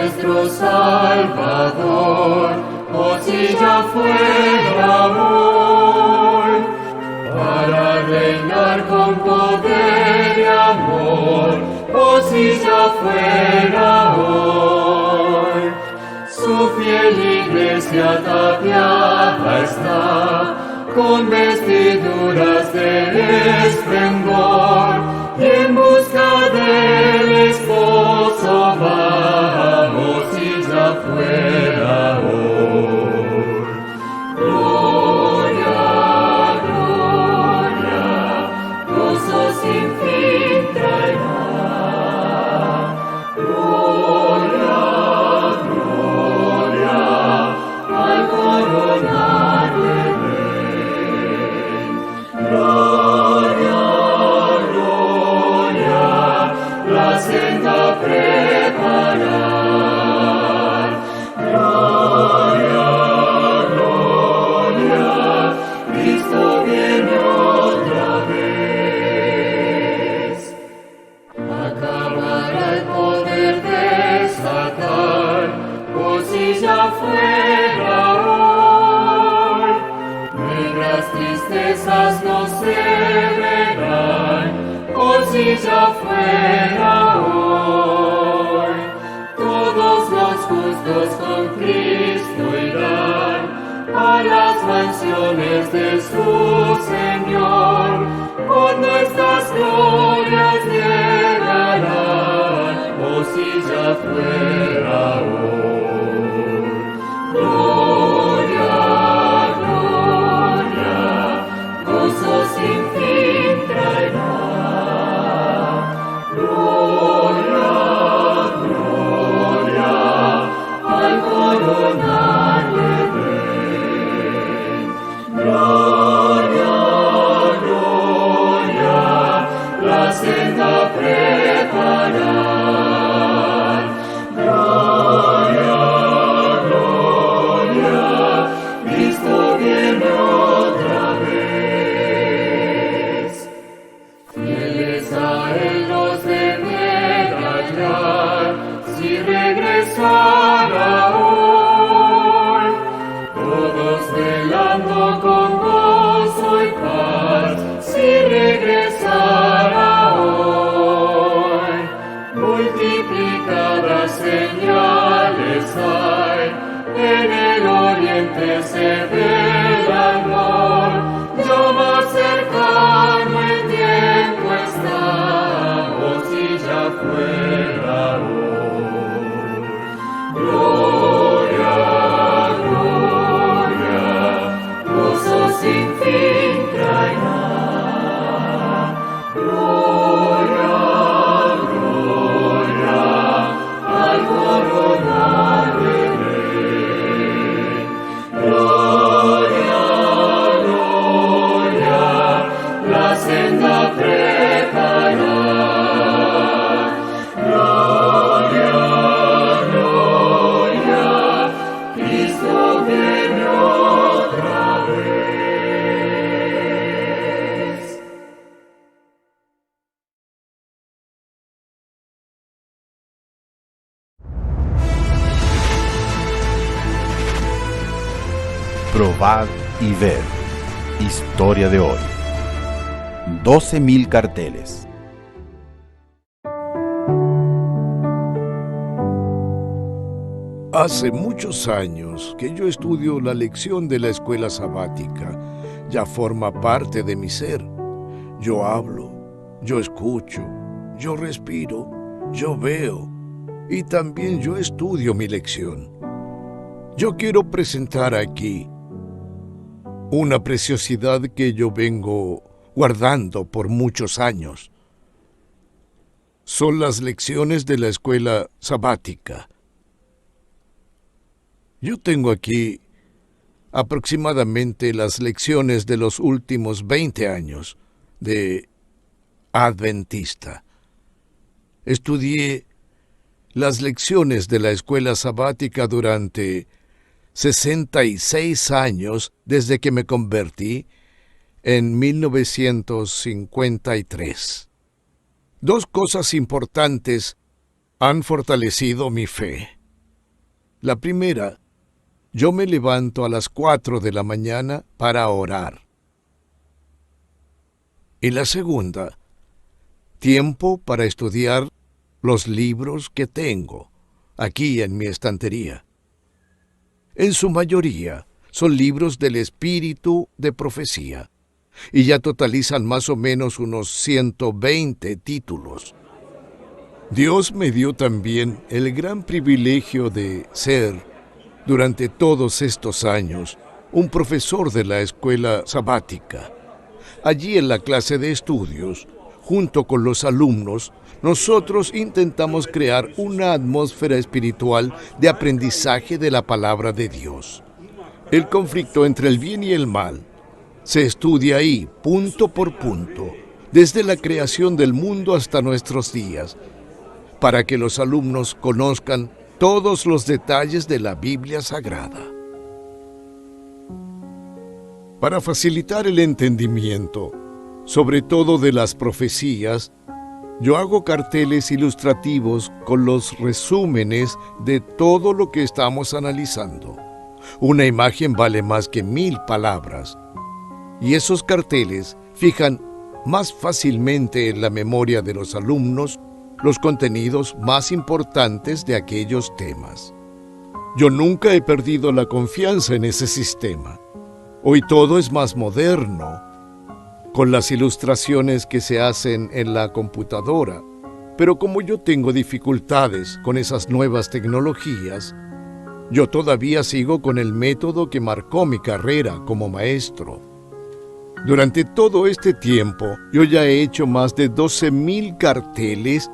nuestro Salvador, oh si ya fuera hoy, para reinar con poder y amor, oh si ya fuera hoy. Su fiel iglesia tapiada está, con vestiduras de esplendor, y en busca del esposo vamos, si ya fuera hoy. Gloria, gloria, gozo sin fin traerá. Gloria, gloria, al coronar del Rey. Gloria, gloria, la senda preparar. Gloria, gloria, Cristo viene otra vez. Acabará el poder desatar, oh si ya fuera hoy. Negras tristezas no se verán, oh si ya fuera hoy. Todos los justos con Cristo irán a las mansiones de su Señor, con nuestras glorias llegarán, oh si ya fuera hoy. Gloria, gloria, gozo sin fin traerá. Gloria, gloria, al coronar del Rey. Gloria, gloria, la senda preparar. Gloria, gloria, Cristo viene otra vez. Fieles a él los debe hallar, si regresara hoy. Todos velando con gozo y paz, si regresara hoy. Multiplicadas señales hay, en el oriente se ve el amor, yo más cercano el tiempo está, oh si ya fuera hoy. Gloria, gloria, gozo sin fin traerá. Gloria, gloria, al coronar del Rey. Gloria, gloria, la senda preparar. Gloria, gloria, Cristo viene otra vez. Probad y ver. Historia de hoy. 12.000 carteles. Hace muchos años que yo estudio la lección de la escuela sabática. Ya forma parte de mi ser. Yo hablo, yo escucho, yo respiro, yo veo y también yo estudio mi lección. Yo quiero presentar aquí una preciosidad que yo vengo guardando por muchos años. Son las lecciones de la escuela sabática. Yo tengo aquí aproximadamente las lecciones de los últimos 20 años de adventista. Estudié las lecciones de la escuela sabática durante 66 años desde que me convertí en 1953. Dos cosas importantes han fortalecido mi fe. La primera, yo me levanto a las 4 de la mañana para orar. Y la segunda, tiempo para estudiar los libros que tengo aquí en mi estantería. En su mayoría son libros del espíritu de profecía, y ya totalizan más o menos unos 120 títulos. Dios me dio también el gran privilegio de ser, durante todos estos años, un profesor de la escuela sabática. Allí en la clase de estudios, junto con los alumnos, nosotros intentamos crear una atmósfera espiritual de aprendizaje de la palabra de Dios. El conflicto entre el bien y el mal se estudia ahí, punto por punto, desde la creación del mundo hasta nuestros días, para que los alumnos conozcan todos los detalles de la Biblia Sagrada. Para facilitar el entendimiento, sobre todo de las profecías, yo hago carteles ilustrativos con los resúmenes de todo lo que estamos analizando. Una imagen vale más que 1000 palabras, y esos carteles fijan más fácilmente en la memoria de los alumnos los contenidos más importantes de aquellos temas. Yo nunca he perdido la confianza en ese sistema. Hoy todo es más moderno, con las ilustraciones que se hacen en la computadora, pero como yo tengo dificultades con esas nuevas tecnologías, yo todavía sigo con el método que marcó mi carrera como maestro. Durante todo este tiempo, yo ya he hecho más de 12,000 carteles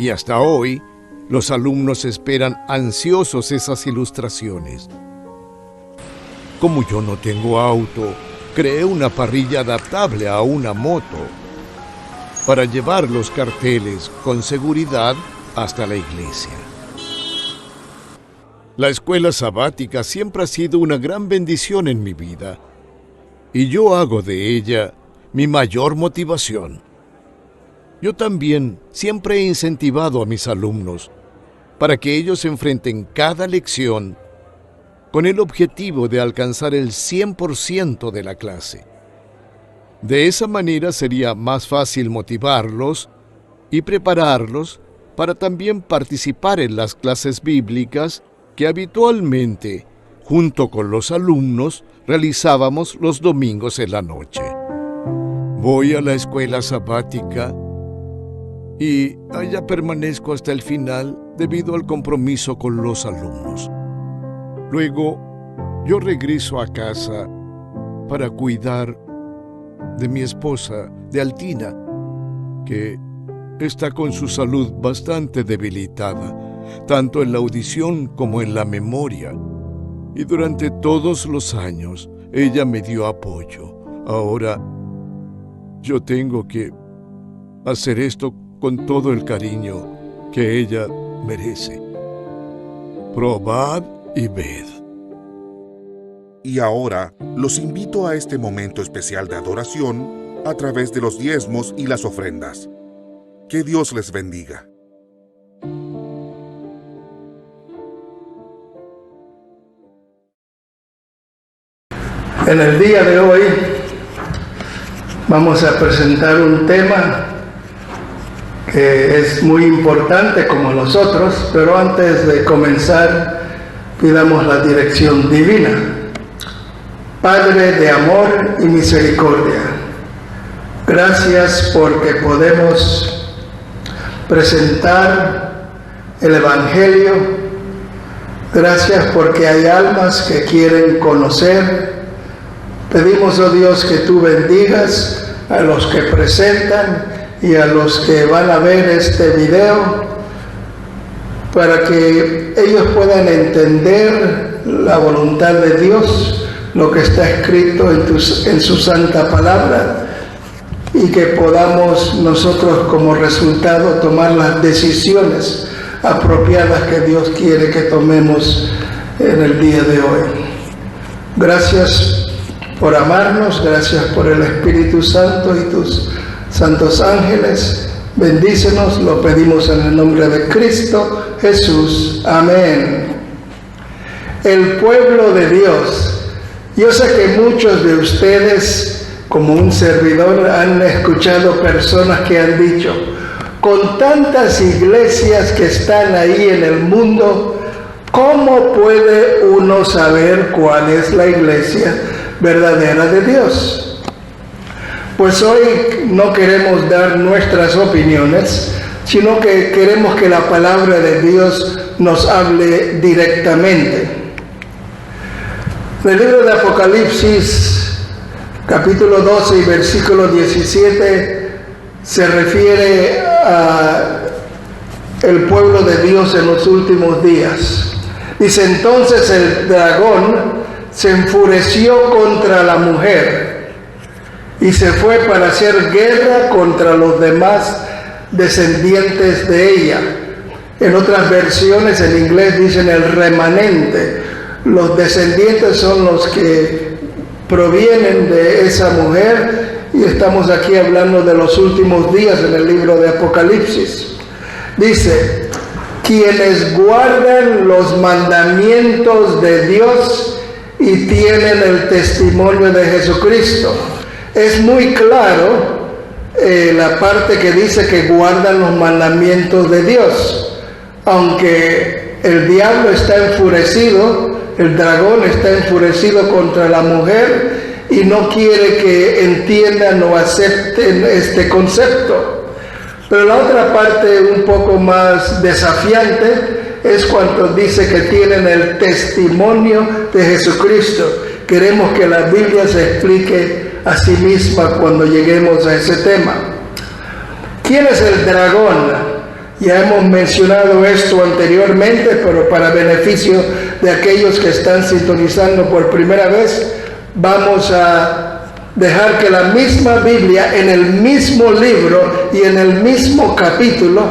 y hasta hoy, los alumnos esperan ansiosos esas ilustraciones. Como yo no tengo auto, creé una parrilla adaptable a una moto para llevar los carteles con seguridad hasta la iglesia. La escuela sabática siempre ha sido una gran bendición en mi vida, y yo hago de ella mi mayor motivación. Yo también siempre he incentivado a mis alumnos para que ellos enfrenten cada lección con el objetivo de alcanzar el 100% de la clase. De esa manera sería más fácil motivarlos y prepararlos para también participar en las clases bíblicas que habitualmente, junto con los alumnos, realizábamos los domingos en la noche. Voy a la escuela sabática y allá permanezco hasta el final debido al compromiso con los alumnos. Luego, yo regreso a casa para cuidar de mi esposa, de Altina, que está con su salud bastante debilitada, tanto en la audición como en la memoria. Y durante todos los años, ella me dio apoyo. Ahora, yo tengo que hacer esto con todo el cariño que ella merece. Probad y ved. Y ahora los invito a este momento especial de adoración a través de los diezmos y las ofrendas. Que Dios les bendiga. En el día de hoy vamos a presentar un tema que es muy importante como los otros, pero antes de comenzar pidamos la dirección divina. Padre de amor y misericordia, gracias porque podemos presentar el Evangelio. Gracias porque hay almas que quieren conocer. Pedimos, oh Dios, que tú bendigas a los que presentan y a los que van a ver este video, para que ellos puedan entender la voluntad de Dios, lo que está escrito en su santa palabra, y que podamos nosotros como resultado tomar las decisiones apropiadas que Dios quiere que tomemos en el día de hoy. Gracias por amarnos, gracias por el Espíritu Santo y tus santos ángeles. Bendícenos, lo pedimos en el nombre de Cristo Jesús. Amén. el pueblo de Dios. Yo sé que muchos de ustedes, como un servidor, han escuchado personas que han dicho, con tantas iglesias que están ahí en el mundo, ¿cómo puede uno saber cuál es la iglesia verdadera de Dios? Pues hoy no queremos dar nuestras opiniones, sino que queremos que la palabra de Dios nos hable directamente. En el libro de Apocalipsis, capítulo 12 y versículo 17, se refiere a el pueblo de Dios en los últimos días. Dice, entonces el dragón se enfureció contra la mujer y se fue para hacer guerra contra los demás descendientes de ella. En otras versiones en inglés dicen el remanente. Los descendientes son los que provienen de esa mujer, y estamos aquí hablando de los últimos días en el libro de Apocalipsis. Dice, quienes guardan los mandamientos de Dios y tienen el testimonio de Jesucristo. Es muy claro la parte que dice que guardan los mandamientos de Dios, aunque el diablo está enfurecido, el dragón está enfurecido contra la mujer y no quiere que entiendan o acepten este concepto. Pero la otra parte un poco más desafiante es cuando dice que tienen el testimonio de Jesucristo. Queremos que la Biblia se explique a sí misma cuando lleguemos a ese tema. ¿Quién es el dragón? Ya hemos mencionado esto anteriormente, pero para beneficio de aquellos que están sintonizando por primera vez, vamos a dejar que la misma Biblia, en el mismo libro y en el mismo capítulo,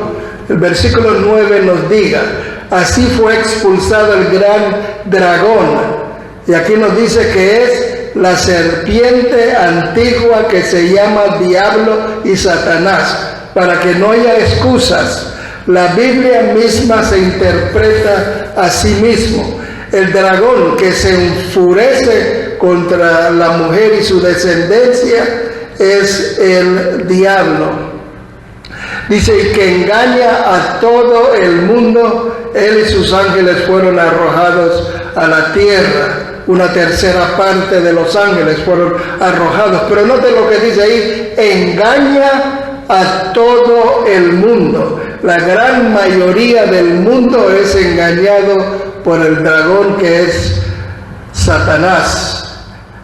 el versículo 9 nos diga, así fue expulsado el gran dragón. Y aquí nos dice que es la serpiente antigua que se llama Diablo y Satanás, para que no haya excusas. La Biblia misma se interpreta a sí mismo. El dragón que se enfurece contra la mujer y su descendencia es el diablo. Dice, y que engaña a todo el mundo, él y sus ángeles fueron arrojados a la tierra. Una tercera parte de los ángeles fueron arrojados. Pero note lo que dice ahí, engaña a todo el mundo. La gran mayoría del mundo es engañado por el dragón que es Satanás,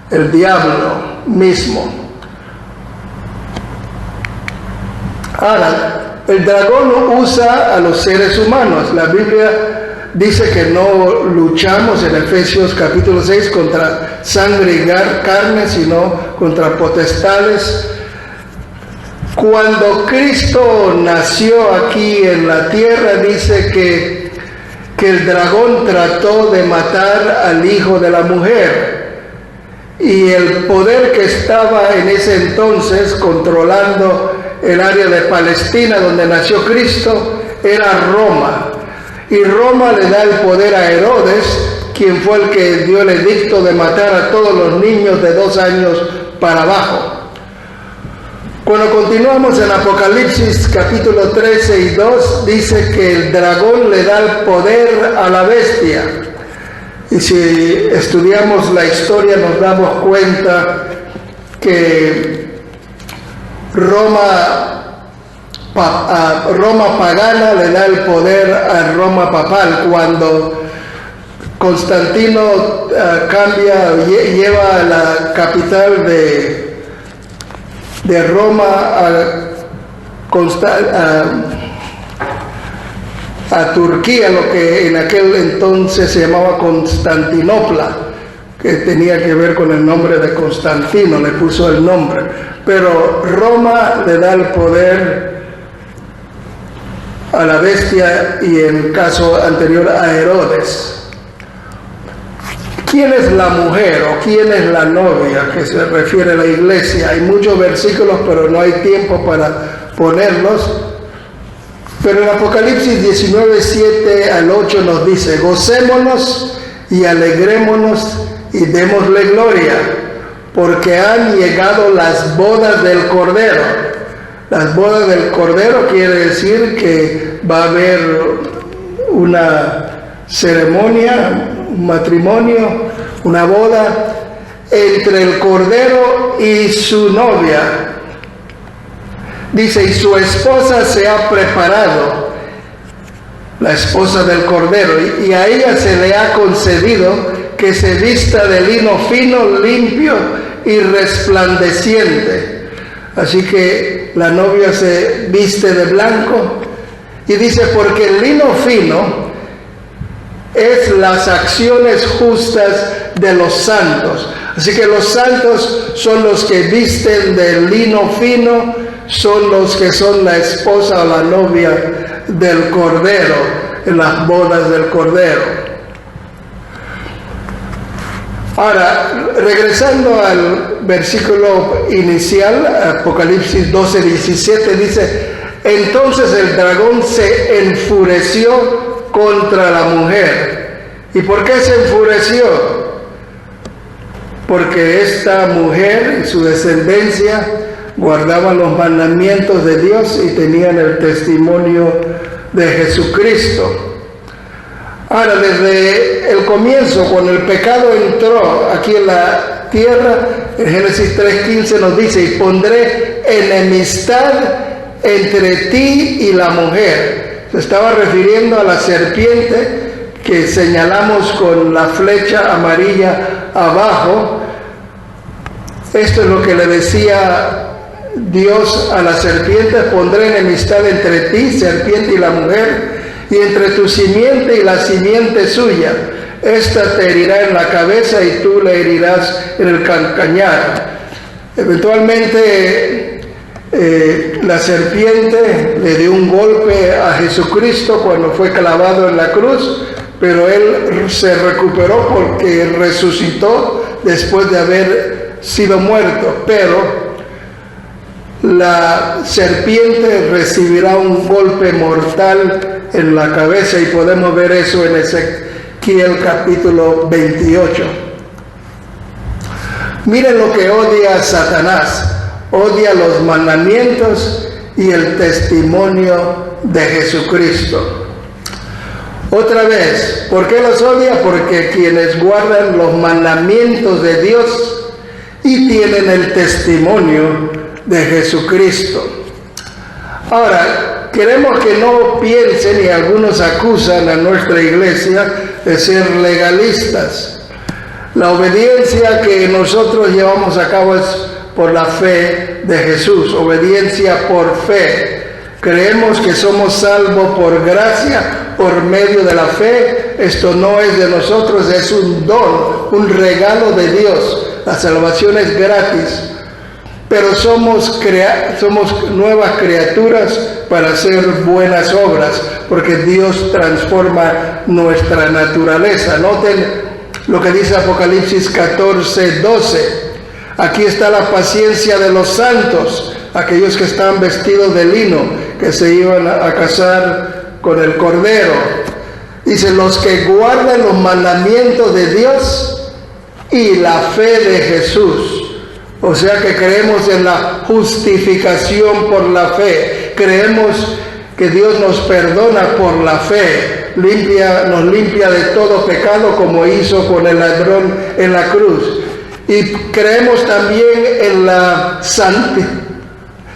el diablo mismo. Ahora, el dragón usa a los seres humanos. La Biblia dice que no luchamos en Efesios capítulo 6 contra sangre y carne, sino contra potestades. Cuando Cristo nació aquí en la tierra, dice que el dragón trató de matar al hijo de la mujer. Y el poder que estaba en ese entonces controlando el área de Palestina donde nació Cristo era Roma. Y Roma le da el poder a Herodes, quien fue el que dio el edicto de matar a todos los niños de 2 años para abajo. Cuando continuamos en Apocalipsis capítulo 13 y 2, dice que el dragón le da el poder a la bestia. Y si estudiamos la historia nos damos cuenta que Roma pagana le da el poder a Roma papal. Cuando Constantino lleva la capital de Roma a Turquía, lo que en aquel entonces se llamaba Constantinopla, que tenía que ver con el nombre de Constantino, le puso el nombre. Pero Roma le da el poder a la bestia y en caso anterior a Herodes. ¿Quién es la mujer o quién es la novia que se refiere a la iglesia? Hay muchos versículos, pero no hay tiempo para ponerlos. Pero en Apocalipsis 19, 7 al 8 nos dice, gocémonos y alegrémonos y démosle gloria, porque han llegado las bodas del Cordero. Las bodas del Cordero quiere decir que va a haber una ceremonia, un matrimonio, una boda entre el Cordero y su novia. Dice, y su esposa se ha preparado, la esposa del Cordero, y a ella se le ha concedido que se vista de lino fino, limpio y resplandeciente. Así que la novia se viste de blanco, y dice, porque el lino fino es las acciones justas de los santos. Así que los santos son los que visten de lino fino, son los que son la esposa o la novia del Cordero, en las bodas del Cordero. Ahora, regresando al versículo inicial, Apocalipsis 12:17, dice, entonces el dragón se enfureció contra la mujer. ¿Y por qué se enfureció? Porque esta mujer y su descendencia guardaban los mandamientos de Dios y tenían el testimonio de Jesucristo. Ahora, desde el comienzo, cuando el pecado entró aquí en la tierra, en Génesis 3:15 nos dice, y pondré enemistad entre ti y la mujer. Se estaba refiriendo a la serpiente que señalamos con la flecha amarilla abajo. Esto es lo que le decía Dios a la serpiente, pondré enemistad entre ti, serpiente, y la mujer, y entre tu simiente y la simiente suya. Esta te herirá en la cabeza y tú le herirás en el calcañar. Eventualmente la serpiente le dio un golpe a Jesucristo cuando fue clavado en la cruz, pero él se recuperó porque resucitó después de haber sido muerto. Pero la serpiente recibirá un golpe mortal en la cabeza, y podemos ver eso en Ezequiel capítulo 28. Miren lo que odia Satanás. Odia los mandamientos y el testimonio de Jesucristo. Otra vez, ¿por qué los odia? Porque quienes guardan los mandamientos de Dios y tienen el testimonio de Jesucristo. Ahora, queremos que no piensen, y algunos acusan a nuestra iglesia de ser legalistas. La obediencia que nosotros llevamos a cabo es por la fe de Jesús, obediencia por fe. Creemos que somos salvos por gracia, por medio de la fe. Esto no es de nosotros, es un don, un regalo de Dios. La salvación es gratis, pero somos nuevas criaturas para hacer buenas obras, porque Dios transforma nuestra naturaleza. Noten lo que dice Apocalipsis 14:12. Aquí está la paciencia de los santos, aquellos que están vestidos de lino, que se iban a casar con el Cordero. Dice, los que guardan los mandamientos de Dios y la fe de Jesús. O sea que creemos en la justificación por la fe. Creemos que Dios nos perdona por la fe. Nos limpia de todo pecado, como hizo con el ladrón en la cruz. Y creemos también en la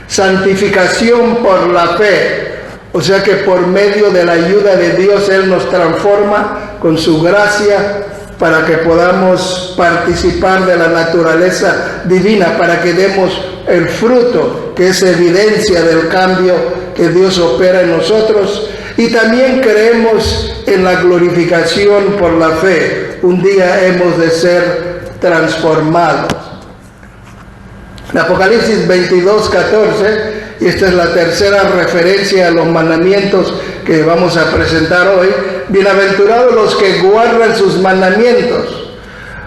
santificación por la fe. O sea que por medio de la ayuda de Dios, Él nos transforma con su gracia para que podamos participar de la naturaleza divina, para que demos el fruto, que es evidencia del cambio que Dios opera en nosotros. Y también creemos en la glorificación por la fe. Un día hemos de ser transformados. En Apocalipsis 22:14, y esta es la tercera referencia a los mandamientos que vamos a presentar hoy. Bienaventurados los que guardan sus mandamientos.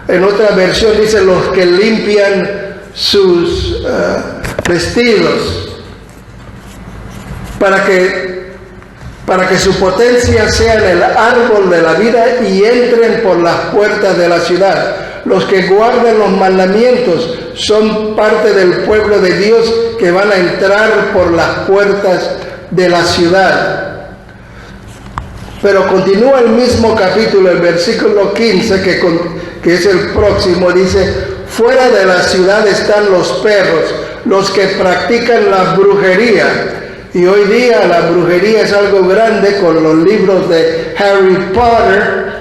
En otra versión dice los que limpian sus vestidos, para para que su potencia sea en el árbol de la vida y entren por las puertas de la ciudad. Los que guardan los mandamientos son parte del pueblo de Dios que van a entrar por las puertas de la ciudad. Pero continúa el mismo capítulo, el versículo 15, que es el próximo, dice: fuera de la ciudad están los perros, los que practican la brujería. Y hoy día la brujería es algo grande con los libros de Harry Potter.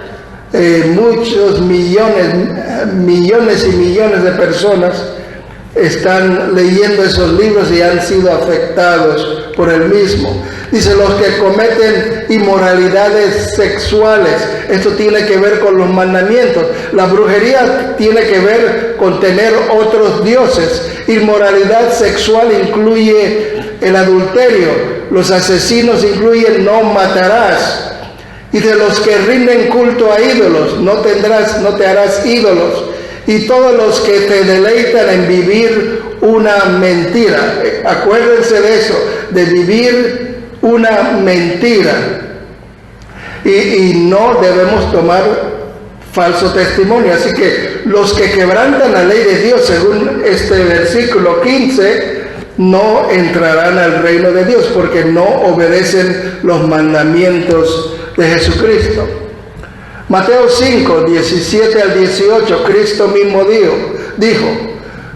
Muchos millones y millones de personas están leyendo esos libros y han sido afectados por el mismo. Dice: los que cometen inmoralidades sexuales. Esto tiene que ver con los mandamientos. La brujería tiene que ver con tener otros dioses. Inmoralidad sexual incluye el adulterio. Los asesinos incluyen no matarás. Y de los que rinden culto a ídolos, no te harás ídolos. Y todos los que te deleitan en vivir una mentira. Acuérdense de eso, de vivir una mentira. Y no debemos tomar falso testimonio. Así que los que quebrantan la ley de Dios, según este versículo 15, no entrarán al reino de Dios, porque no obedecen los mandamientos de Jesucristo. Mateo 5, 17 al 18, Cristo mismo dijo: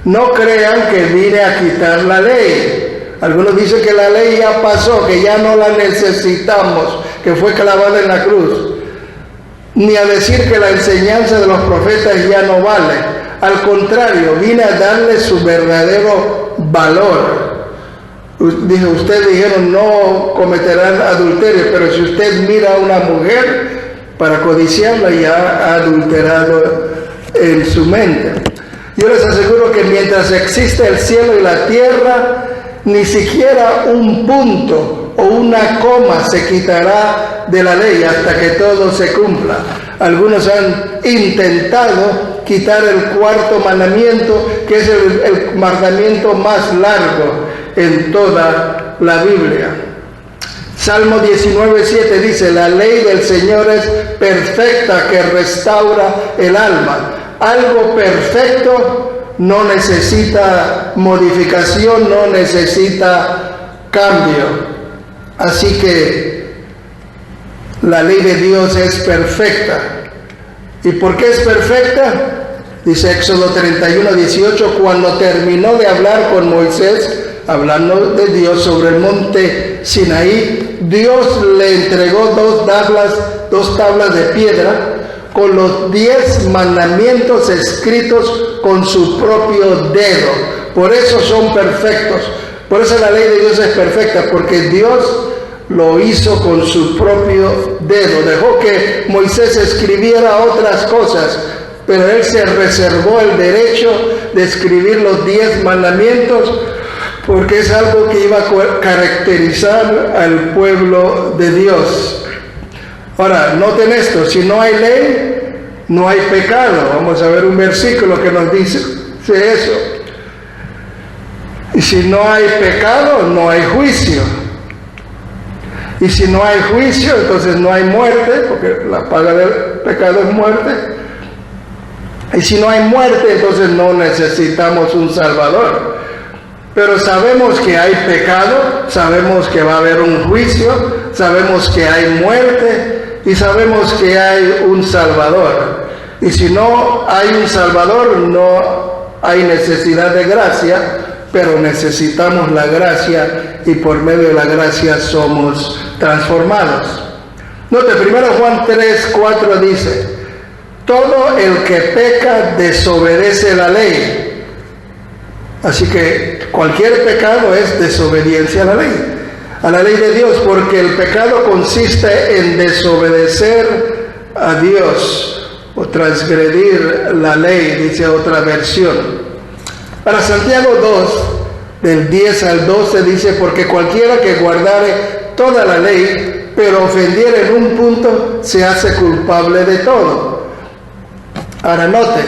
no crean que vine a quitar la ley. Algunos dicen que la ley ya pasó, que ya no la necesitamos, que fue clavada en la cruz. Ni a decir que la enseñanza de los profetas ya no vale. Al contrario, vine a darle su verdadero valor. Ustedes dijeron no cometerán adulterio, pero si usted mira a una mujer para codiciarla, ya ha adulterado en su mente. Yo les aseguro que mientras existe el cielo y la tierra, ni siquiera un punto o una coma se quitará de la ley hasta que todo se cumpla. Algunos han intentado quitar el cuarto mandamiento, que es el mandamiento más largo en toda la Biblia. Salmo 19:7 dice: la ley del Señor es perfecta, que restaura el alma. Algo perfecto no necesita modificación, no necesita cambio. Así que la ley de Dios es perfecta. ¿Y por qué es perfecta? Dice Éxodo 31:18, cuando terminó de hablar con Moisés, hablando de Dios sobre el monte Sinaí, Dios le entregó dos tablas de piedra con los 10 mandamientos escritos con su propio dedo. Por eso son perfectos. Por eso la ley de Dios es perfecta, porque Dios lo hizo con su propio dedo. Dejó que Moisés escribiera otras cosas, pero él se reservó el derecho de escribir los 10 mandamientos, porque es algo que iba a caracterizar al pueblo de Dios. Ahora, noten esto: si no hay ley, no hay pecado. Vamos a ver un versículo que nos dice eso. Y si no hay pecado, no hay juicio. Y si no hay juicio, entonces no hay muerte, porque la paga del pecado es muerte. Y si no hay muerte, entonces no necesitamos un Salvador. Pero sabemos que hay pecado, sabemos que va a haber un juicio, sabemos que hay muerte y sabemos que hay un Salvador. Y si no hay un Salvador, no hay necesidad de gracia, pero necesitamos la gracia y por medio de la gracia somos transformados. Note, 1 Juan 3:4 dice: todo el que peca desobedece la ley. Así que cualquier pecado es desobediencia a la ley de Dios, porque el pecado consiste en desobedecer a Dios o transgredir la ley, dice otra versión. Para Santiago 2, del 10 al 12 dice: porque cualquiera que guardare toda la ley, pero ofendiere en un punto, se hace culpable de todo. Ahora note,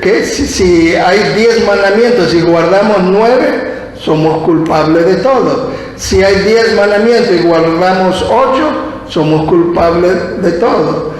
que si hay 10 mandamientos y guardamos 9, somos culpables de todo. Si hay 10 mandamientos y guardamos 8, somos culpables de todo.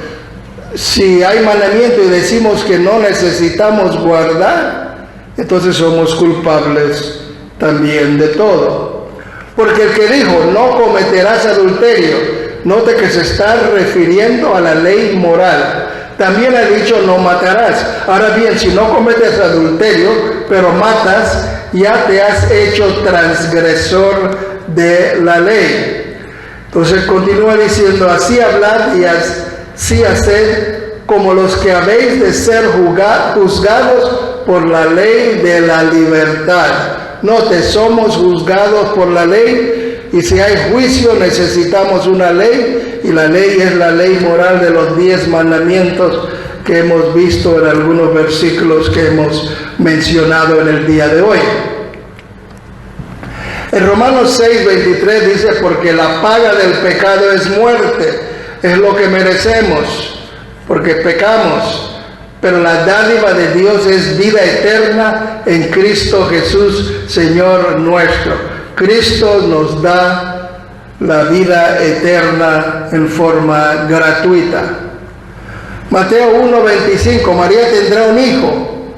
Si hay mandamientos y decimos que no necesitamos guardar, entonces somos culpables también de todo. Porque el que dijo, no cometerás adulterio, note que se está refiriendo a la ley moral. También ha dicho, no matarás. Ahora bien, si no cometes adulterio, pero matas, ya te has hecho transgresor de la ley. Entonces continúa diciendo, así hablad y así haced, como los que habéis de ser juzgados por la ley de la libertad. Note, somos juzgados por la ley, y si hay juicio necesitamos una ley, y la ley es la ley moral de los 10 mandamientos que hemos visto en algunos versículos que hemos mencionado en el día de hoy. En Romanos 6:23 dice, porque la paga del pecado es muerte, es lo que merecemos, porque pecamos, pero la dádiva de Dios es vida eterna en Cristo Jesús, Señor nuestro. Cristo nos da la vida eterna en forma gratuita. Mateo 1:25, María tendrá un hijo,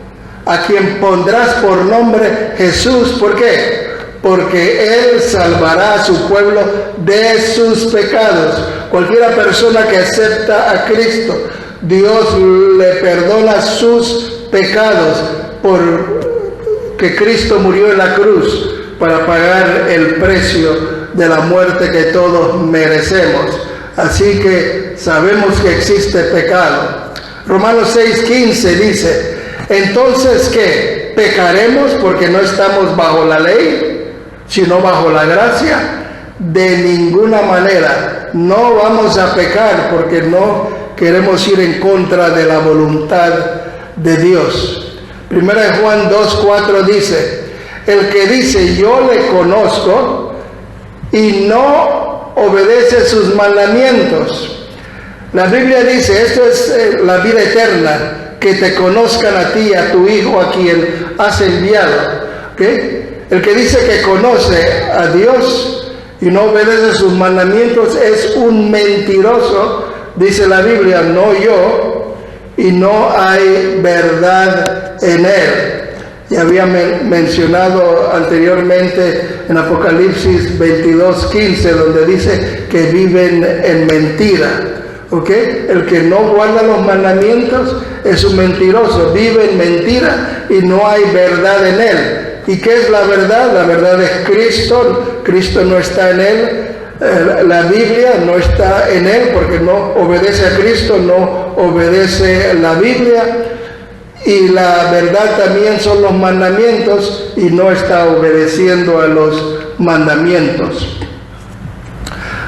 a quien pondrás por nombre Jesús. ¿Por qué? Porque Él salvará a su pueblo de sus pecados. Cualquiera persona que acepta a Cristo, Dios le perdona sus pecados porque Cristo murió en la cruz para pagar el precio de la muerte que todos merecemos. Así que sabemos que existe pecado. Romanos 6:15 dice, entonces ¿qué? ¿Pecaremos porque no estamos bajo la ley, sino bajo la gracia? De ninguna manera. No vamos a pecar porque no queremos ir en contra de la voluntad de Dios. Primera de Juan 2:4 dice, el que dice yo le conozco y no obedece sus mandamientos. La Biblia dice, esto es la vida eterna, que te conozcan a ti y a tu Hijo a quien has enviado. ¿Okay? El que dice que conoce a Dios y no obedece sus mandamientos es un mentiroso, dice la Biblia, no yo, y no hay verdad en él. Ya había mencionado anteriormente en Apocalipsis 22:15, donde dice que viven en mentira. ¿Okay? El que no guarda los mandamientos es un mentiroso, vive en mentira y no hay verdad en él. ¿Y qué es la verdad? La verdad es Cristo. Cristo no está en él. La Biblia no está en él porque no obedece a Cristo, no obedece la Biblia. Y la verdad también son los mandamientos y no está obedeciendo a los mandamientos.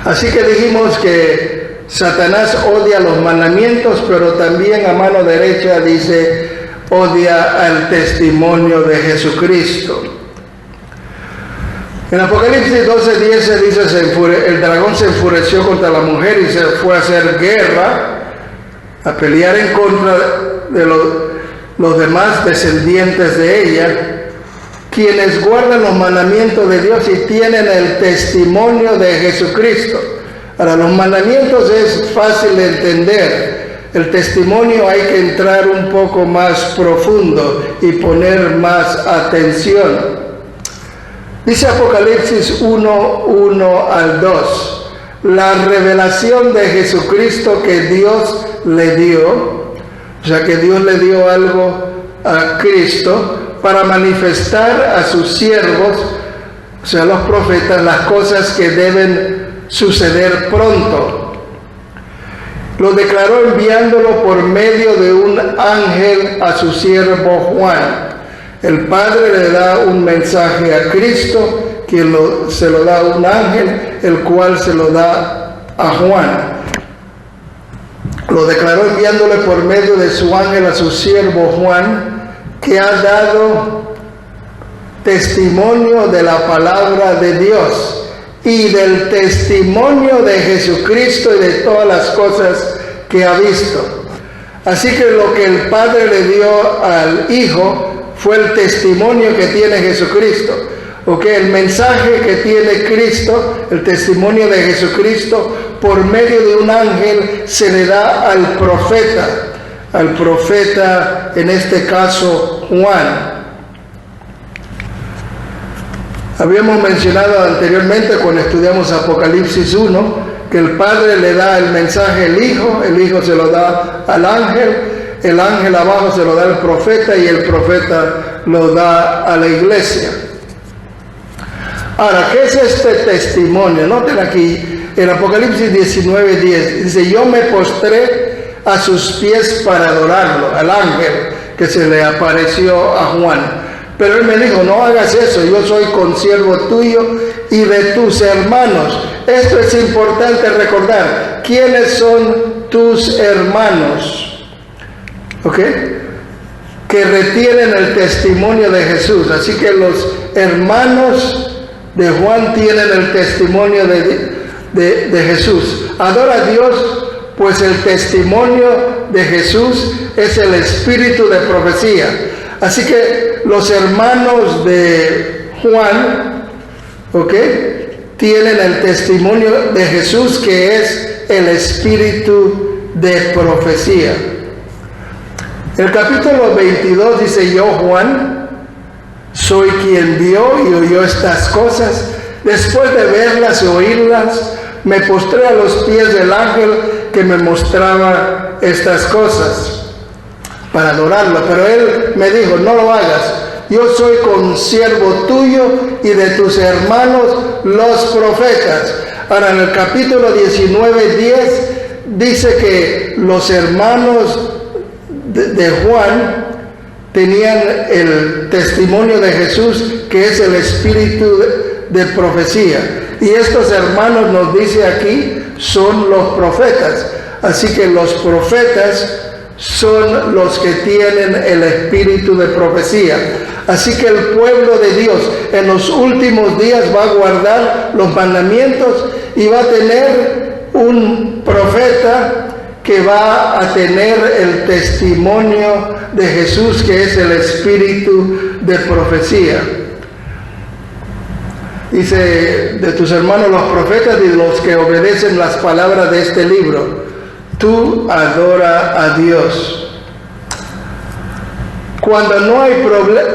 Así que dijimos que Satanás odia los mandamientos, pero también a mano derecha dice odia al testimonio de Jesucristo. En Apocalipsis 12:10 dice, el dragón se enfureció contra la mujer y se fue a hacer guerra, a pelear en contra de los demás descendientes de ella, quienes guardan los mandamientos de Dios y tienen el testimonio de Jesucristo. Ahora, los mandamientos es fácil de entender. El testimonio hay que entrar un poco más profundo y poner más atención. Dice Apocalipsis 1:1-2, la revelación de Jesucristo que Dios le dio, o sea que Dios le dio algo a Cristo para manifestar a sus siervos, o sea, los profetas, las cosas que deben suceder pronto. Lo declaró enviándolo por medio de un ángel a su siervo Juan. El Padre le da un mensaje a Cristo, quien se lo da a un ángel, el cual se lo da a Juan. Lo declaró enviándole por medio de su ángel a su siervo Juan, que ha dado testimonio de la palabra de Dios y del testimonio de Jesucristo y de todas las cosas que ha visto. Así que lo que el Padre le dio al Hijo fue el testimonio que tiene Jesucristo. El mensaje que tiene Cristo, el testimonio de Jesucristo, por medio de un ángel se le da al profeta, en este caso Juan. Habíamos mencionado anteriormente cuando estudiamos Apocalipsis 1, que el Padre le da el mensaje al Hijo, el Hijo se lo da al ángel, el ángel abajo se lo da al profeta y el profeta lo da a la iglesia. Ahora, ¿qué es este testimonio? Noten aquí, en Apocalipsis 19:10, dice, yo me postré a sus pies para adorarlo, al ángel que se le apareció a Juan. Pero él me dijo, no hagas eso, yo soy consiervo tuyo y de tus hermanos. Esto es importante recordar. ¿Quiénes son tus hermanos? Que retienen el testimonio de Jesús. Así que los hermanos de Juan tienen el testimonio de Jesús. Adora a Dios, pues el testimonio de Jesús es el espíritu de profecía. Así que los hermanos de Juan, tienen el testimonio de Jesús, que es el espíritu de profecía. El capítulo 22 dice, yo Juan, soy quien vio y oyó estas cosas. Después de verlas y oírlas, me postré a los pies del ángel que me mostraba estas cosas para adorarlo. Pero él me dijo, no lo hagas. Yo soy consiervo tuyo y de tus hermanos los profetas. Ahora en el capítulo 19:10 dice que los hermanos de Juan tenían el testimonio de Jesús, que es el espíritu de profecía. Y estos hermanos, nos dice aquí, son los profetas. Así que los profetas son los que tienen el espíritu de profecía. Así que el pueblo de Dios en los últimos días va a guardar los mandamientos y va a tener un profeta que va a tener el testimonio de Jesús, que es el espíritu de profecía. Dice, de tus hermanos los profetas y de los que obedecen las palabras de este libro, tú adora a Dios. Cuando no hay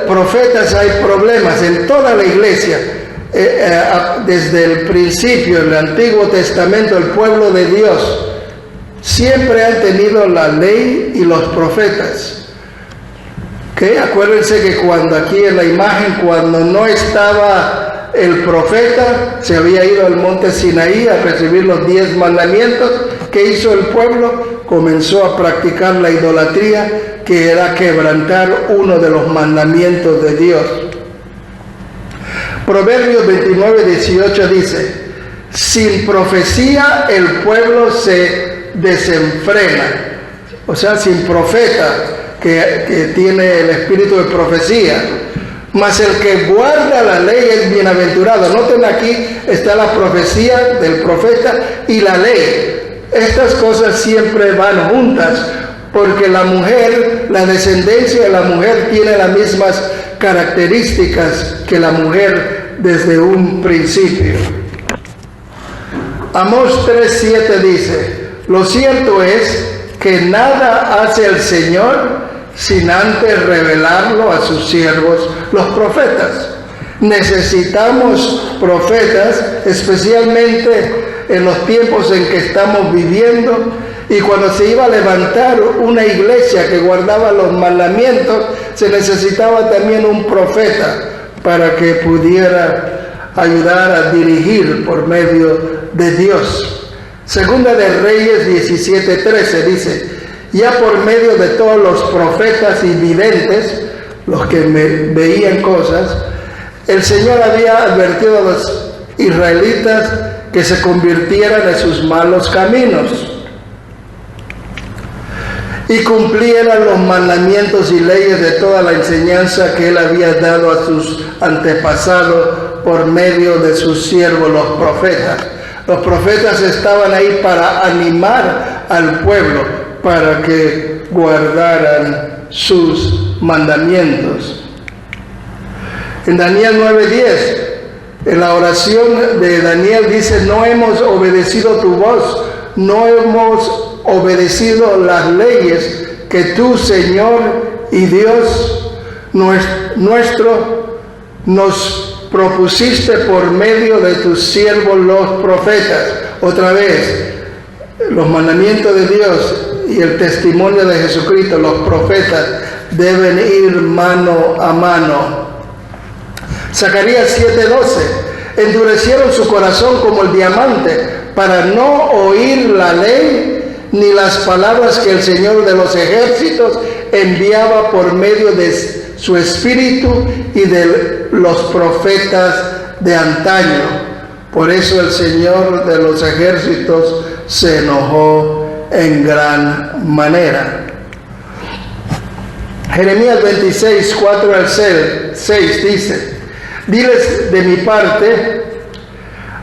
profetas hay problemas en toda la iglesia. Desde el principio, en el Antiguo Testamento, el pueblo de Dios siempre han tenido la ley y los profetas. Acuérdense que cuando aquí en la imagen, cuando no estaba el profeta, se había ido al monte Sinaí a recibir los 10 mandamientos. ¿Qué hizo el pueblo? Comenzó a practicar la idolatría, que era quebrantar uno de los mandamientos de Dios. Proverbios 29:18 dice, sin profecía el pueblo se desenfrena. O sea, sin profeta que tiene el espíritu de profecía. Mas el que guarda la ley es bienaventurado. Noten, aquí está la profecía del profeta y la ley. Estas cosas siempre van juntas, porque la mujer, la descendencia de la mujer tiene las mismas características que la mujer desde un principio. Amós 3:7 dice, lo cierto es que nada hace el Señor sin antes revelarlo a sus siervos, los profetas. Necesitamos profetas, especialmente en los tiempos en que estamos viviendo, y cuando se iba a levantar una iglesia que guardaba los mandamientos, se necesitaba también un profeta para que pudiera ayudar a dirigir por medio de Dios. Segunda de Reyes 17:13 dice, ya por medio de todos los profetas y videntes, los que veían cosas, el Señor había advertido a los israelitas que se convirtieran de sus malos caminos y cumplieran los mandamientos y leyes de toda la enseñanza que Él había dado a sus antepasados por medio de sus siervos, los profetas. Los profetas estaban ahí para animar al pueblo, para que guardaran sus mandamientos. En Daniel 9:10, en la oración de Daniel dice: no hemos obedecido tu voz, no hemos obedecido las leyes que tú, Señor y Dios nuestro, nos propusiste por medio de tus siervos los profetas. Otra vez, los mandamientos de Dios y el testimonio de Jesucristo, los profetas, deben ir mano a mano. Zacarías 7:12, endurecieron su corazón como el diamante para no oír la ley ni las palabras que el Señor de los ejércitos enviaba por medio de su espíritu y de los profetas de antaño. Por eso el Señor de los ejércitos se enojó en gran manera. Jeremías 26, 4 al 6 dice: diles de mi parte,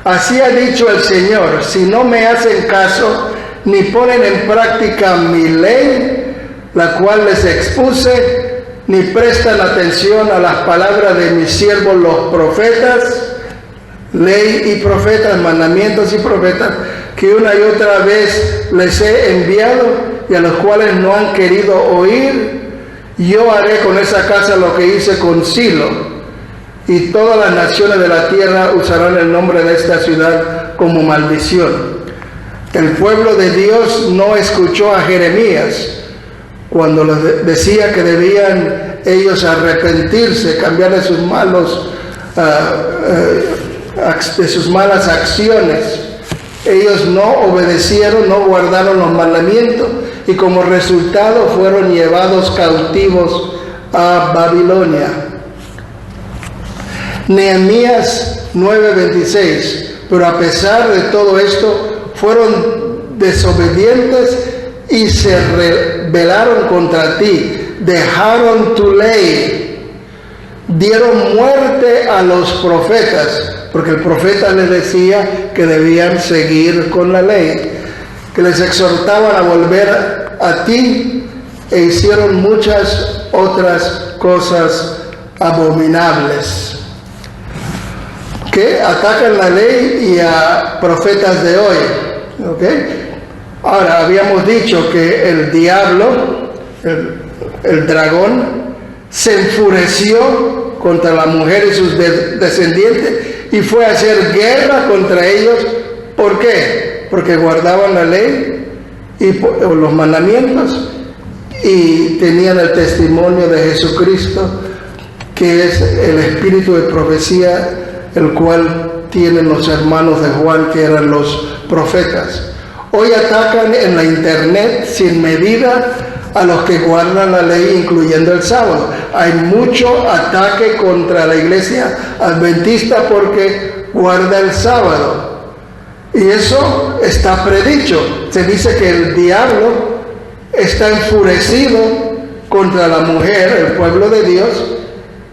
así ha dicho el Señor, si no me hacen caso ni ponen en práctica mi ley, la cual les expuse, ni prestan atención a las palabras de mis siervos los profetas, ley y profetas, mandamientos y profetas, que una y otra vez les he enviado y a los cuales no han querido oír, yo haré con esa casa lo que hice con Silo, y todas las naciones de la tierra usarán el nombre de esta ciudad como maldición. El pueblo de Dios no escuchó a Jeremías cuando les decía que debían ellos arrepentirse, cambiar de sus malas acciones. Ellos no obedecieron, no guardaron los mandamientos y como resultado fueron llevados cautivos a Babilonia. Nehemías 9:26, pero a pesar de todo esto, fueron desobedientes y se rebelaron contra ti, dejaron tu ley, dieron muerte a los profetas, porque el profeta les decía que debían seguir con la ley, que les exhortaban a volver a ti, e hicieron muchas otras cosas abominables que atacan la ley y a profetas de hoy. Ahora, habíamos dicho que el diablo, el dragón, se enfureció contra la mujer y sus descendientes y fue a hacer guerra contra ellos. ¿Por qué? Porque guardaban la ley y los mandamientos y tenían el testimonio de Jesucristo, que es el espíritu de profecía, el cual tienen los hermanos de Juan, que eran los profetas. Hoy atacan en la internet sin medida a los que guardan la ley, incluyendo el sábado. Hay mucho ataque contra la iglesia adventista porque guarda el sábado. Y eso está predicho. Se dice que el diablo está enfurecido contra la mujer, el pueblo de Dios,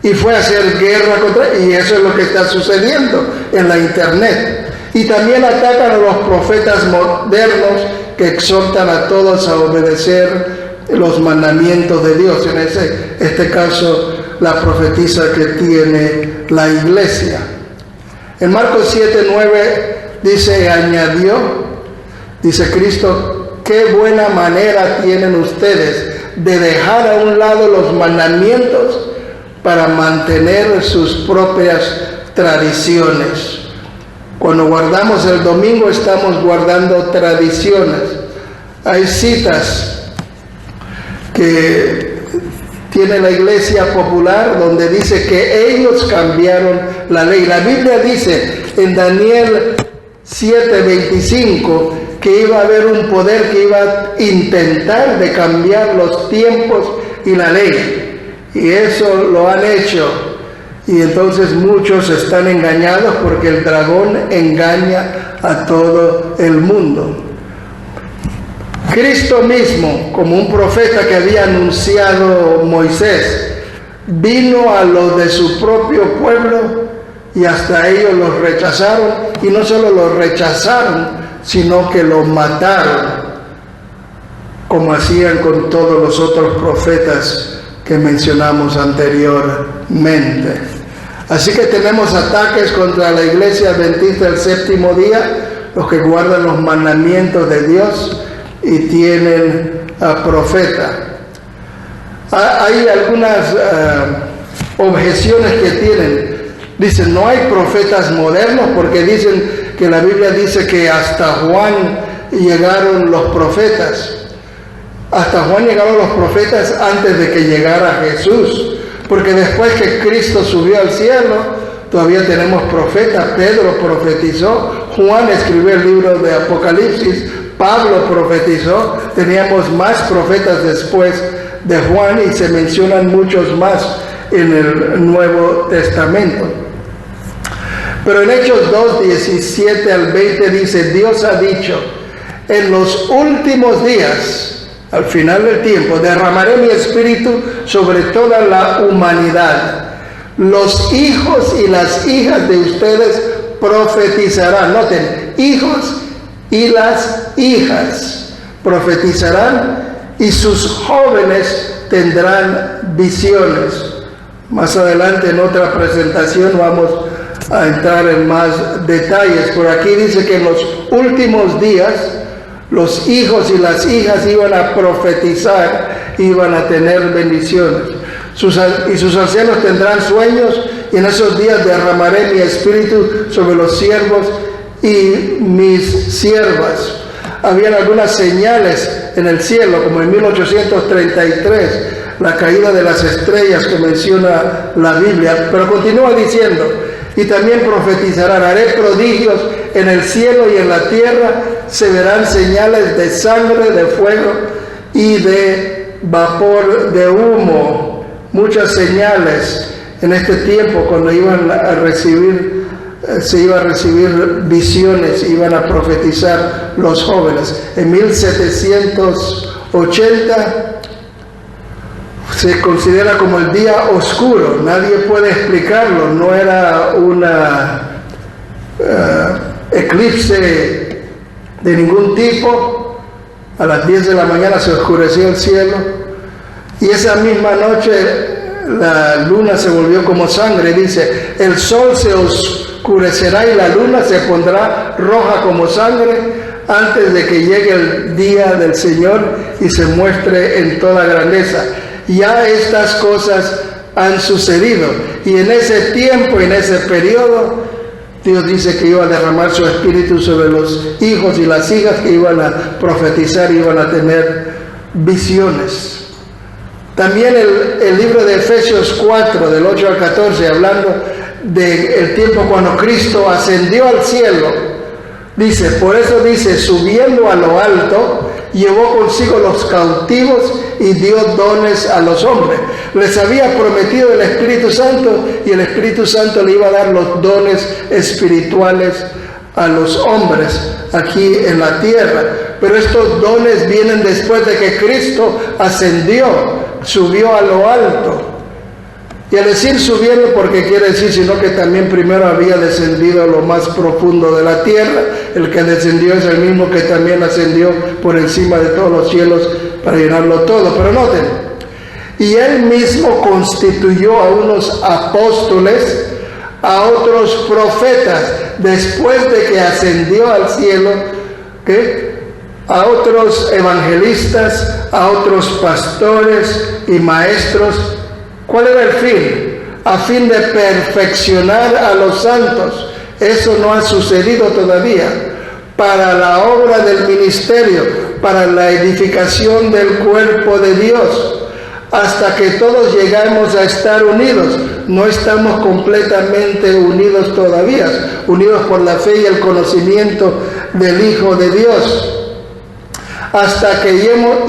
y fue a hacer guerra contra, y eso es lo que está sucediendo en la internet. Y también atacan a los profetas modernos que exhortan a todos a obedecer los mandamientos de Dios. En este caso, la profetisa que tiene la iglesia. En Marcos 7:9 dice, dice Cristo, qué buena manera tienen ustedes de dejar a un lado los mandamientos para mantener sus propias tradiciones. Cuando guardamos el domingo estamos guardando tradiciones. Hay citas que tiene la iglesia popular donde dice que ellos cambiaron la ley. La Biblia dice en Daniel 7:25 que iba a haber un poder que iba a intentar de cambiar los tiempos y la ley. Y eso lo han hecho. Y entonces muchos están engañados porque el dragón engaña a todo el mundo. Cristo mismo, como un profeta que había anunciado Moisés, vino a los de su propio pueblo y hasta ellos los rechazaron. Y no solo los rechazaron, sino que los mataron, como hacían con todos los otros profetas que mencionamos anteriormente. Así que tenemos ataques contra la iglesia adventista del séptimo día, los que guardan los mandamientos de Dios y tienen profeta. Hay algunas objeciones que tienen. Dicen, no hay profetas modernos, porque dicen que la Biblia dice que hasta Juan llegaron los profetas. Hasta Juan llegaron los profetas antes de que llegara Jesús, porque después que Cristo subió al cielo, todavía tenemos profetas. Pedro profetizó, Juan escribió el libro de Apocalipsis, Pablo profetizó, teníamos más profetas después de Juan y se mencionan muchos más en el Nuevo Testamento. Pero en Hechos 2, 17 al 20 dice, Dios ha dicho, en los últimos días, al final del tiempo, derramaré mi espíritu sobre toda la humanidad. Los hijos y las hijas de ustedes profetizarán. Noten, hijos y las hijas profetizarán y sus jóvenes tendrán visiones. Más adelante en otra presentación vamos a entrar en más detalles. Por aquí dice que en los últimos días los hijos y las hijas iban a profetizar, iban a tener bendiciones. Sus ancianos tendrán sueños y en esos días derramaré mi espíritu sobre los siervos y mis siervas. Habían algunas señales en el cielo, como en 1833, la caída de las estrellas que menciona la Biblia, pero continúa diciendo, y también profetizarán, haré prodigios en el cielo y en la tierra, se verán señales de sangre, de fuego y de vapor de humo. Muchas señales en este tiempo cuando iban a recibir, se iba a recibir visiones, iban a profetizar los jóvenes. En 1780 se considera como el día oscuro, nadie puede explicarlo, no era una eclipse de ningún tipo. A las 10 de la mañana se oscureció el cielo y esa misma noche la luna se volvió como sangre. Dice, el sol se oscurecerá y la luna se pondrá roja como sangre antes de que llegue el día del Señor y se muestre en toda grandeza. Ya estas cosas han sucedido y en ese tiempo, en ese periodo, Dios dice que iba a derramar su espíritu sobre los hijos y las hijas que iban a profetizar, iban a tener visiones. También el libro de Efesios 4, del 8 al 14, hablando del tiempo cuando Cristo ascendió al cielo, dice, por eso dice, subiendo a lo alto, llevó consigo los cautivos y dio dones a los hombres. Les había prometido el Espíritu Santo y el Espíritu Santo le iba a dar los dones espirituales a los hombres aquí en la tierra. Pero estos dones vienen después de que Cristo ascendió, subió a lo alto. Y al decir subieron, porque quiere decir, sino que también primero había descendido a lo más profundo de la tierra. El que descendió es el mismo que también ascendió por encima de todos los cielos para llenarlo todo. Pero noten, y él mismo constituyó a unos apóstoles, a otros profetas, después de que ascendió al cielo, ¿qué? A otros evangelistas, a otros pastores y maestros. ¿Cuál era el fin? A fin de perfeccionar a los santos. Eso no ha sucedido todavía. Para la obra del ministerio, para la edificación del cuerpo de Dios, hasta que todos llegamos a estar unidos. No estamos completamente unidos todavía, unidos por la fe y el conocimiento del Hijo de Dios. Hasta que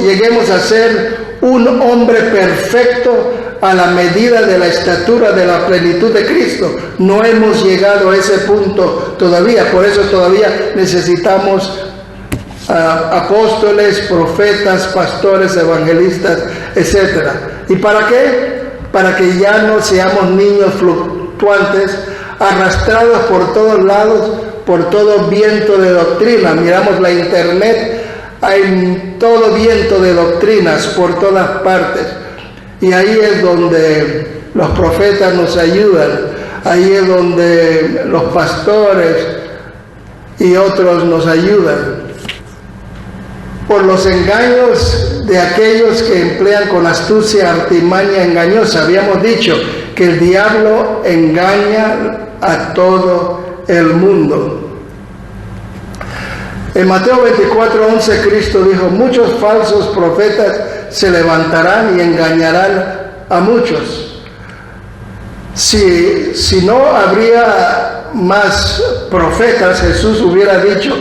lleguemos a ser un hombre perfecto a la medida de la estatura de la plenitud de Cristo. No hemos llegado a ese punto todavía, por eso todavía necesitamos apóstoles, profetas, pastores, evangelistas, etc. ¿Y para qué? Para que ya no seamos niños fluctuantes, arrastrados por todos lados, por todo viento de doctrina. Miramos la internet, hay todo viento de doctrinas por todas partes. Y ahí es donde los profetas nos ayudan Ahí es donde los pastores y otros nos ayudan. Por los engaños de aquellos que emplean con astucia artimaña engañosa. Habíamos dicho que el diablo engaña a todo el mundo. En Mateo 24:11 Cristo dijo: muchos falsos profetas se levantarán y engañarán a muchos. Si no habría más profetas, Jesús hubiera dicho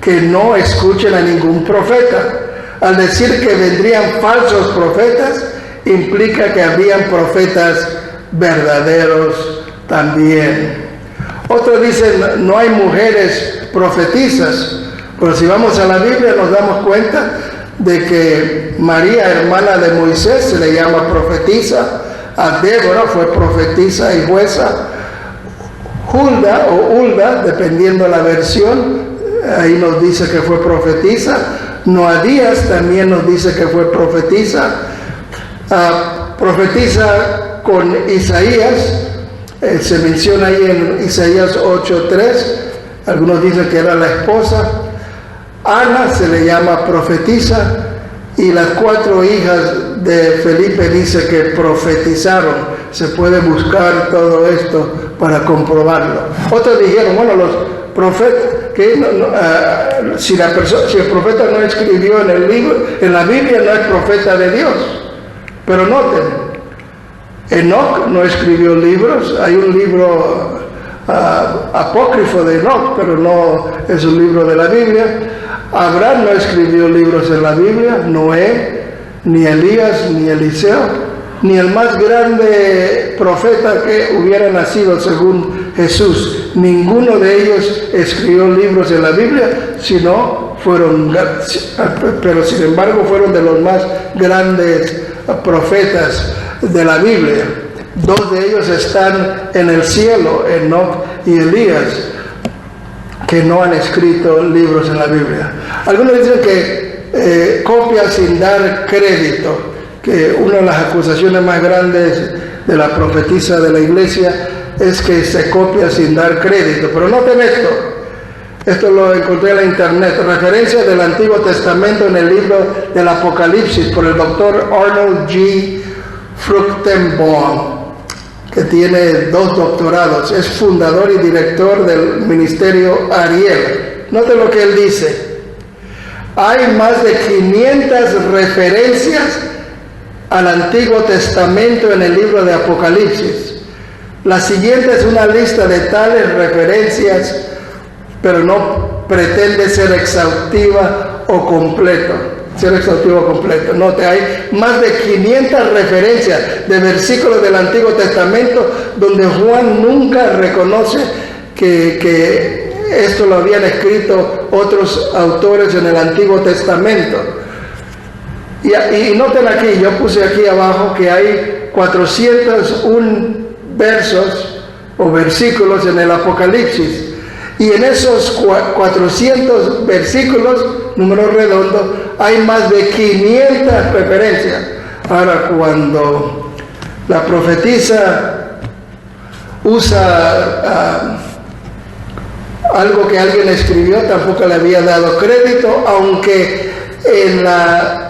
que no escuchen a ningún profeta. Al decir que vendrían falsos profetas, implica que habrían profetas verdaderos también. Otros dicen: no hay mujeres profetizas. Pero si vamos a la Biblia nos damos cuenta de que María, hermana de Moisés, se le llama profetisa. A Débora fue profetisa y jueza. Hulda o Hulda, dependiendo la versión, ahí nos dice que fue profetisa. Noadías también nos dice que fue profetisa. Profetiza con Isaías, se menciona ahí en Isaías 8:3. Algunos dicen que era la esposa. Ana se le llama profetisa, y las 4 hijas de Felipe dice que profetizaron. Se puede buscar todo esto para comprobarlo. Otros dijeron: bueno, los profetas, que si el profeta no escribió en el libro, en la Biblia, no es profeta de Dios. Pero noten, Enoc no escribió libros. Hay un libro apócrifo de Enoc, pero no es un libro de la Biblia. Abraham no escribió libros en la Biblia. Noé, ni Elías, ni Eliseo, ni el más grande profeta que hubiera nacido según Jesús. Ninguno de ellos escribió libros en la Biblia, pero sin embargo fueron de los más grandes profetas de la Biblia. 2 de ellos están en el cielo, Enoc y Elías, que no han escrito libros en la Biblia. Algunos dicen que copia sin dar crédito, que una de las acusaciones más grandes de la profetisa de la iglesia es que se copia sin dar crédito. Pero noten esto lo encontré en la internet: referencias del Antiguo Testamento en el libro del Apocalipsis por el doctor Arnold G. Fruchtenbaum, que tiene 2 doctorados, es fundador y director del ministerio Ariel. Note lo que él dice: hay más de 500 referencias al Antiguo Testamento en el libro de Apocalipsis. La siguiente es una lista de tales referencias, pero no pretende ser exhaustiva o completo. Note, hay más de 500 referencias de versículos del Antiguo Testamento donde Juan nunca reconoce que esto lo habían escrito otros autores en el Antiguo Testamento. Y noten aquí, yo puse aquí abajo que hay 401 versos o versículos en el Apocalipsis. Y en esos 400 versículos, número redondo, hay más de 500 referencias. Ahora, cuando la profetisa usa algo que alguien escribió, tampoco le había dado crédito, aunque en la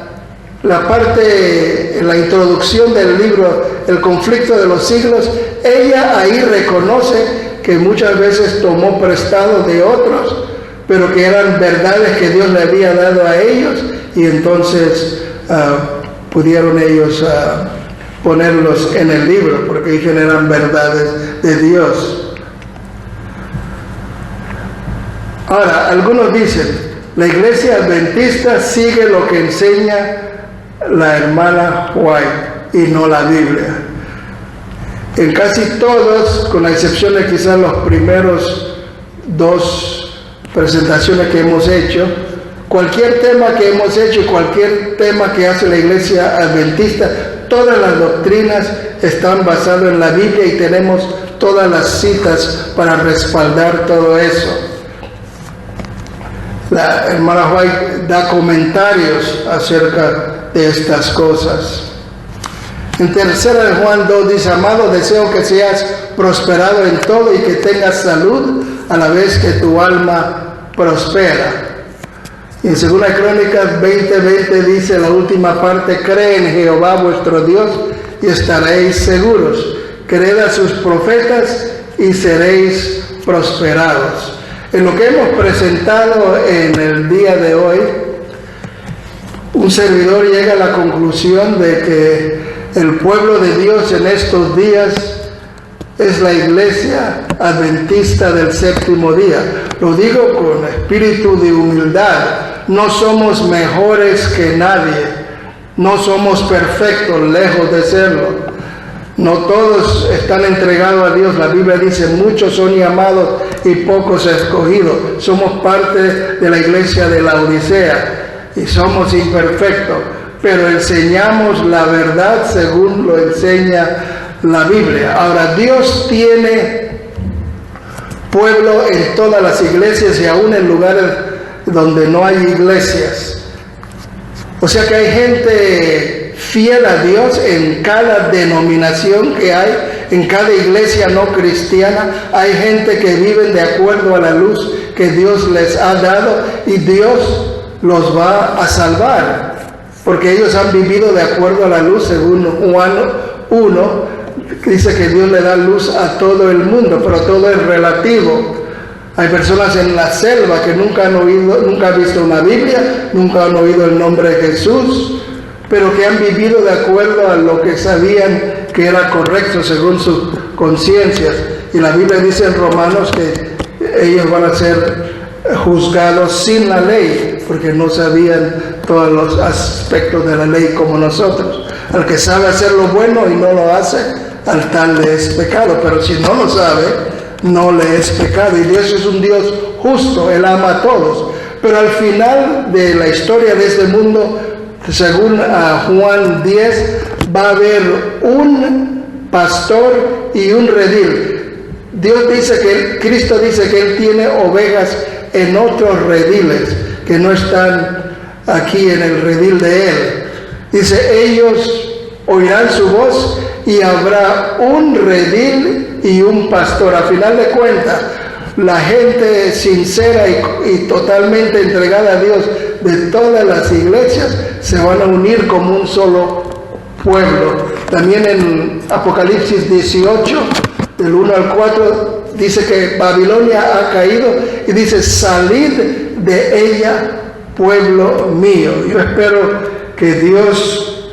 parte, en la introducción del libro El conflicto de los siglos, ella ahí reconoce que muchas veces tomó prestado de otros, pero que eran verdades que Dios le había dado a ellos, y entonces pudieron ellos ponerlos en el libro, porque dicen eran verdades de Dios. Ahora, algunos dicen: la iglesia adventista sigue lo que enseña la hermana White y no la Biblia. En casi todos, con la excepción de quizás los primeros 2 presentaciones que hemos hecho, cualquier tema que hemos hecho, cualquier tema que hace la iglesia adventista, todas las doctrinas están basadas en la Biblia y tenemos todas las citas para respaldar todo eso. La hermana White da comentarios acerca de estas cosas. En tercera de Juan 2 dice, amado, deseo que seas prosperado en todo y que tengas salud a la vez que tu alma prospera. Y en segunda Crónicas 20:20 dice la última parte, cree en Jehová vuestro Dios y estaréis seguros. Creed a sus profetas y seréis prosperados. En lo que hemos presentado en el día de hoy, un servidor llega a la conclusión de que el pueblo de Dios en estos días es la iglesia adventista del séptimo día. Lo digo con espíritu de humildad. No somos mejores que nadie. No somos perfectos, lejos de serlo. No todos están entregados a Dios. La Biblia dice, muchos son llamados y pocos escogidos. Somos parte de la iglesia de la Odisea y somos imperfectos, pero enseñamos la verdad según lo enseña la Biblia. Ahora, Dios tiene pueblo en todas las iglesias y aún en lugares donde no hay iglesias. O sea que hay gente fiel a Dios en cada denominación que hay, en cada iglesia no cristiana. Hay gente que vive de acuerdo a la luz que Dios les ha dado y Dios los va a salvar, porque ellos han vivido de acuerdo a la luz, según Juan 1, dice que Dios le da luz a todo el mundo, pero todo es relativo. Hay personas en la selva que nunca han visto una Biblia, nunca han oído el nombre de Jesús, pero que han vivido de acuerdo a lo que sabían que era correcto según sus conciencias. Y la Biblia dice en Romanos que ellos van a ser juzgados sin la ley, porque no sabían todos los aspectos de la ley como nosotros. Al que sabe hacer lo bueno y no lo hace, al tal le es pecado, pero si no lo sabe, no le es pecado. Y Dios es un Dios justo, Él ama a todos. Pero al final de la historia de este mundo, según Juan 10, va a haber un pastor y un redil. Dios dice que Cristo dice que Él tiene ovejas en otros rediles que no están aquí en el redil de Él. Dice, ellos oirán su voz y habrá un redil y un pastor. A final de cuentas, la gente sincera y totalmente entregada a Dios de todas las iglesias se van a unir como un solo pueblo. También en Apocalipsis 18, del 1 al 4, dice que Babilonia ha caído y dice, salid de ella, pueblo mío. Yo espero que Dios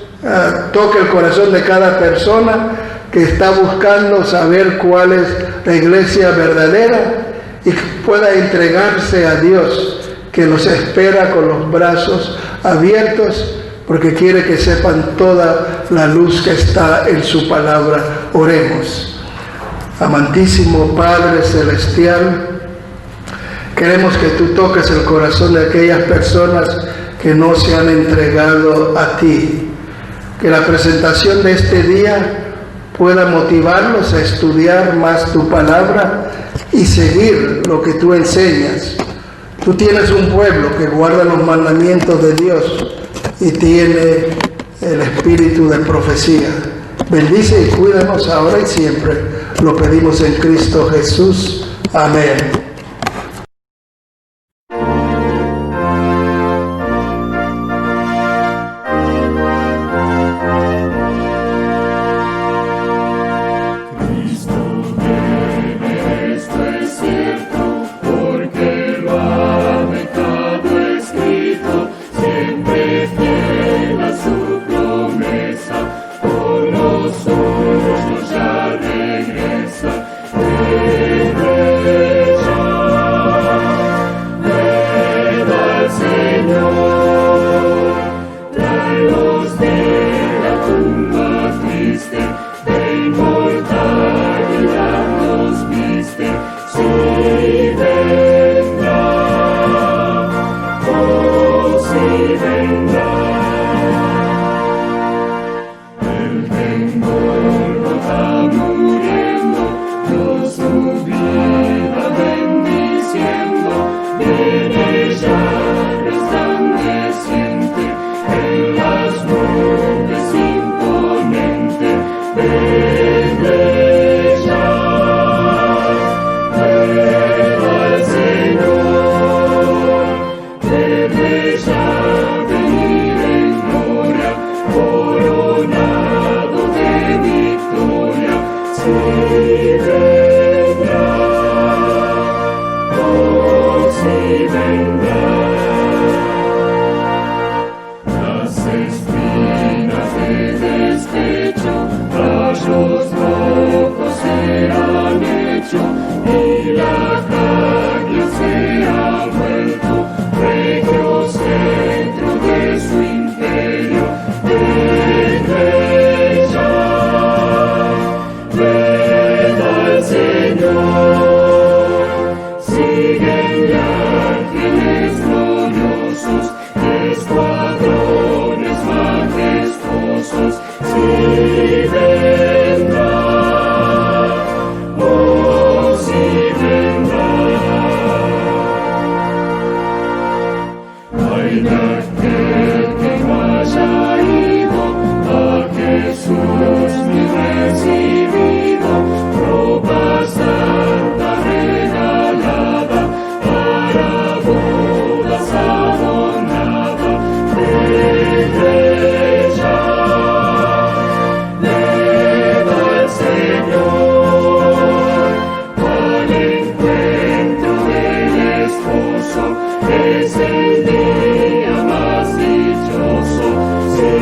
toque el corazón de cada persona que está buscando saber cuál es la iglesia verdadera y que pueda entregarse a Dios, que los espera con los brazos abiertos, porque quiere que sepan toda la luz que está en su palabra. Oremos. Amantísimo Padre Celestial, queremos que tú toques el corazón de aquellas personas que no se han entregado a ti. Que la presentación de este día pueda motivarlos a estudiar más tu palabra y seguir lo que tú enseñas. Tú tienes un pueblo que guarda los mandamientos de Dios y tiene el espíritu de profecía. Bendice y cuídanos ahora y siempre. Lo pedimos en Cristo Jesús. Amén. Resplandeciente en las nubes imponentes. el que no haya ido a Jesús ni recibido ropa santa regalada para bodas adornada. Vete ya, venga el Señor al encuentro del esposo. Es el día más dichoso. Sí,